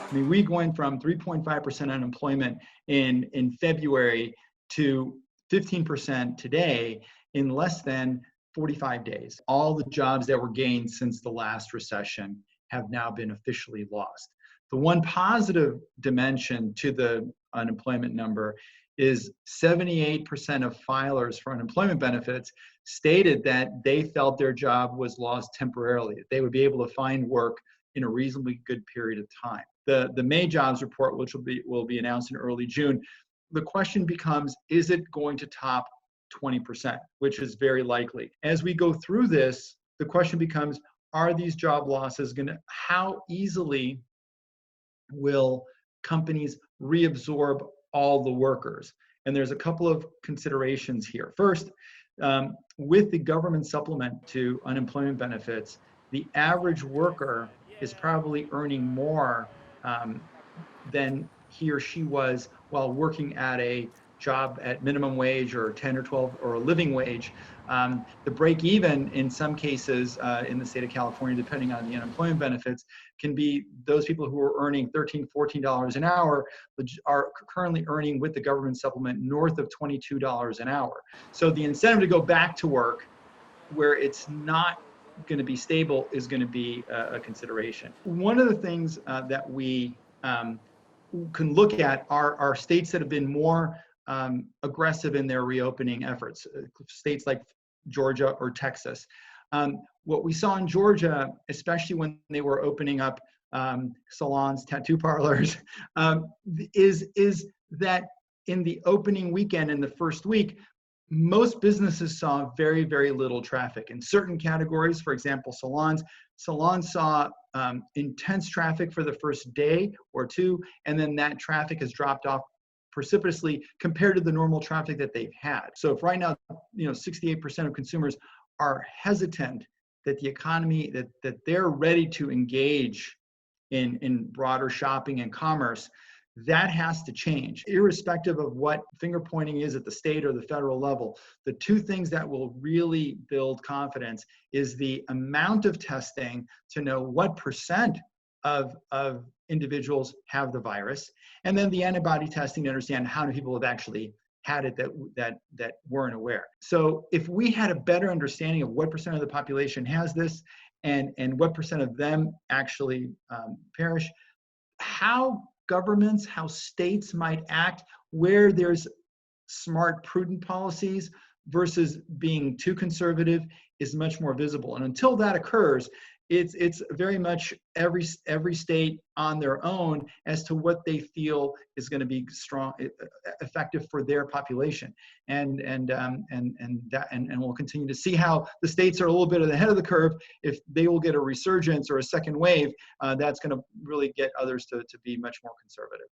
I mean, we going from 3.5% unemployment in February to 15% today in less than 45 days. All the jobs that were gained since the last recession have now been officially lost. The one positive dimension to the unemployment number is 78% of filers for unemployment benefits stated that they felt their job was lost temporarily, that they would be able to find work in a reasonably good period of time. The May jobs report, which will be announced in early June, the question becomes, is it going to top 20%, which is very likely. As we go through this, the question becomes, are these job losses how easily will companies reabsorb all the workers? And there's a couple of considerations here. First, with the government supplement to unemployment benefits, the average worker is probably earning more than he or she was while working at a job at minimum wage or 10 or 12 or a living wage. The break even in some cases in the state of California, depending on the unemployment benefits, can be those people who are earning $13, $14 an hour are currently earning with the government supplement north of $22 an hour. So the incentive to go back to work where it's not going to be stable is going to be a consideration. One of the things that we can look at are states that have been more aggressive in their reopening efforts, states like Georgia or Texas. What we saw in Georgia, especially when they were opening up salons, tattoo parlors, is that in the opening weekend, in the first week, most businesses saw very, very little traffic. In certain categories, for example, salons saw intense traffic for the first day or two, and then that traffic has dropped off precipitously compared to the normal traffic that they've had. So if right now, 68% of consumers are hesitant that the economy, that they're ready to engage in broader shopping and commerce, that has to change. Irrespective of what finger pointing is at the state or the federal level, the two things that will really build confidence is the amount of testing to know what percent of individuals have the virus, and then the antibody testing to understand how many people have actually had it that weren't aware. So if we had a better understanding of what percent of the population has this and what percent of them actually perish, how governments, how states might act where there's smart, prudent policies versus being too conservative is much more visible. And until that occurs, it's very much every state on their own as to what they feel is going to be strong, effective for their population, and we'll continue to see how the states are a little bit ahead of the curve. If they will get a resurgence or a second wave, that's going to really get others to be much more conservative.